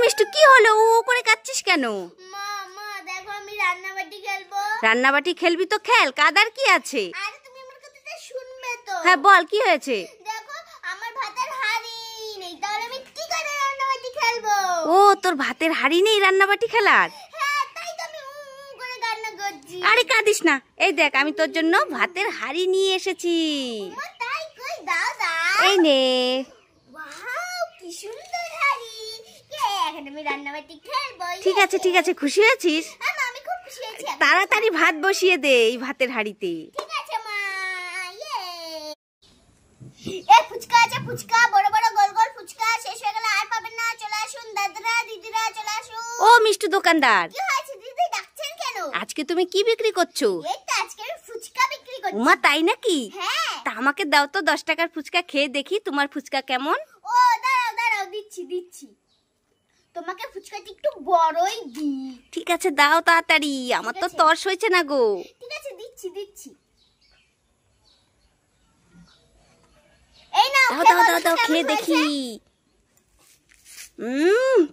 মিষ্টু কি হলো? ও করে কাচ্ছিস কেন? মা মা দেখো আমি রান্নাবাটি খেলবো। রান্নাবাটি খেলবি তো খেল, কাদার কি আছে? আরে তুমি আমার কথাটা শুনবে তো? হ্যাঁ বল, কি হয়েছে? দেখো আমার ভাতের হাঁড়ি নেই, তাহলে আমি কি করে রান্নাবাটি খেলবো? ও তোর ভাতের হাঁড়ি নেই রান্নাবাটি খেলার? হ্যাঁ তাই তো আমি করে রান্না করছি। আরে কাঁদিস না, এই দেখ আমি তোর জন্য ভাতের হাঁড়ি নিয়ে এসেছি। মা তাই কই, দাও দাও। এই নে। ওয়াও কি সুন্দর হাঁড়ি। এখন আমি রান্নাবাটি খেলবো। ঠিক আছে ঠিক আছে, খুশি হয়েছিস? আমি খুব খুশি হয়েছি। তাড়াতাড়ি ভাত বসিয়ে দে এই ভাতের হাঁড়িতে। ঠিক আছে মা। এই ফুচকা আছে, ফুচকা বড় বড় গোল গোল ফুচকা, শেষ হয়ে গেলে আর পাবেন না। চলে আসুন দাদারা দিদিরা, চলে আসুন। ও মিষ্টু দোকানদার, কি হয়েছে দিদি, ডাকছেন কেন? আজকে তুমি কি বিক্রি করছো? এই তো আজকে ফুচকা বিক্রি করছি। উমা তাই নাকি? হ্যাঁ। তা আমাকে দাও তো 10 টাকার ফুচকা, খেয়ে দেখি তোমার ফুচকা কেমন। ও দাঁড়াও দাঁড়াও, দিচ্ছি দিচ্ছি। তোমাকে ফুচকাটি একটু বড়ই দি। ঠিক আছে দাও তাড়াতাড়ি, আমার তো তর্স হয়েছে না গো। ঠিক আছে দিচ্ছি দিচ্ছি। এই নাও, দাও দাও দাও দাও, খেয়ে দেখি।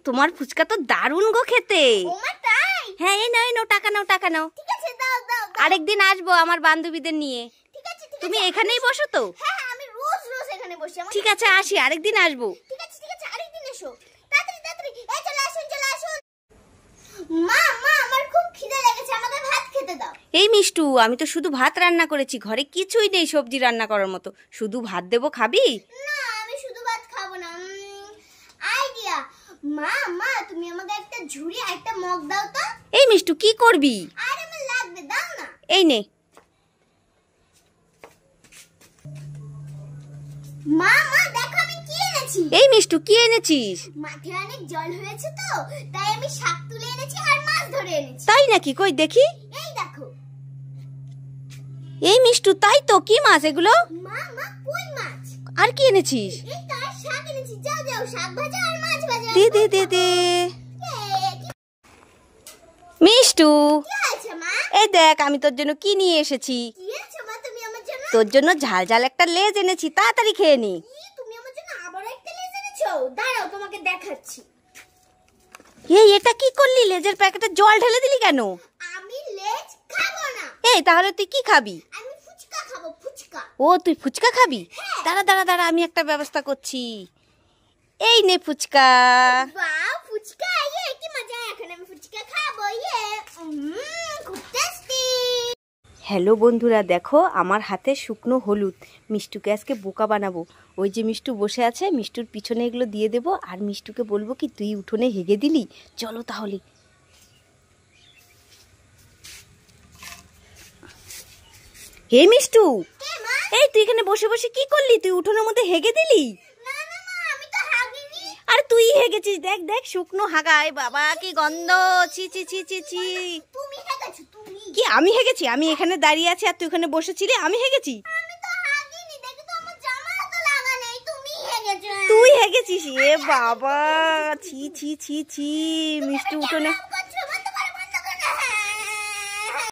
তোমার ফুচকা তো দারুণ গো খেতে। ওমা তাই? হ্যাঁ এই নাও টাকা নাও, টাকা নাও। ঠিক আছে দাও দাও। আরেকদিন আসবো আমার বান্ধবীদের নিয়ে। ঠিক আছে ঠিক আছে। তুমি এখানেই বসো তো? হ্যাঁ আমি রোজ রোজ এখানে বসি। ঠিক আছে আসি, আরেকদিন আসবো। ঠিক আছে আরেকদিন এসো। তাড়াতাড়ি তাড়াতাড়ি। এই চলে আসুন চলে আসুন। মা মা আমার খুব খিদে লেগেছে, আমাকে ভাত খেতে দাও। এই মিষ্টু, আমি তো শুধু ভাত রান্না করেছি, ঘরে কিছুই নেই সবজি রান্না করার মতো, শুধু ভাত দেবো, খাবি? না আমি শুধু ভাত খাবো না। আইডিয়া। মা মা তুমি আমাকে একটা ঝুড়ি একটা মগ দাও তো। এই মিষ্টু কি করবি? আরে আমার লাগবে, দাও না। এই নে। মা মা দেখো আমি কি এনেছি। এই মিষ্টু কি এনেছিস? মাঠে অনেক জল হয়েছে তো, তাই আমি শাক তুলে এনেছি আর মাছ ধরে এনেছি। তাই নাকি? কই দেখি। এই দেখো। এই মিষ্টু তাই তো, কি মাছ এগুলো? মা মা কই মাছ। আর কি এনেছিস? এই তার শাক এনেছি, যাও যাও শাক ভাজা আর মাছ ভাজা। দে দে দে দে। মিষ্টু কি হয়েছে মা? এই দেখ আমি তোর জন্য কি নিয়ে এসেছি। কি এনেছো মা তুমি আমার জন্য? তোর জন্য ঝাল ঝাল একটা লেজ এনেছি, তাড়াতাড়ি খেয়ে নি। তুমি আমার জন্য আবার একটা লেজ এনেছো? দাঁড়াও তোমাকে দেখাচ্ছি। এই এটা কি করলি? লেজের প্যাকেটে জল ঢেলে দিলি কেন? আমি লেজ খাবো না। এই তাহলে তুই কি খাবি? আমি ফুচকা খাবো, ফুচকা। ও তুই ফুচকা খাবি? হ্যাঁ। দাঁড়া দাঁড়া দাঁড়া, আমি একটা ব্যবস্থা করছি। এই নে ফুচকা। বাহ ফুচকা, কি মজা, এখন আমি ফুচকা খাবো। খুব টেস্টি। হ্যালো বন্ধুরা, দেখো আমার হাতে শুকনো হলুদ। মিষ্টুকে আজকে বোকা বানাবো। ওই যে মিষ্টু বসে আছে, মিষ্টুর পিছনে এগুলো দিয়ে দেবো, আর মিষ্টুকে বলবো কি তুই উঠোনে হেগে দিলি। চলো তাহলে। হে মিষ্টু, এই তুই এখানে বসে বসে কি করলি? তুই উঠোনের মধ্যে হেগে দিলি? না না মা আমি তো হাগিনি। আরে তুই হেগেছিস, দেখ দেখ শুকনো হাগায়, বাবা কি গন্ধ, ছি ছি ছি ছি ছি। তুমি হেগেছো তুমি। কি আমি হেগেছি? আমি এখানে দাঁড়িয়ে আছি আর তুই ওখানে বসেছিলি, আমি হেগেছি? আমি তো হাগিনি, দেখো তো আমার জামা তো লাগা নেই, তুমি হেগেছো। তুই হেগেছিস? এ বাবা, ছি ছি ছি ছি। মিষ্টি উঠোনে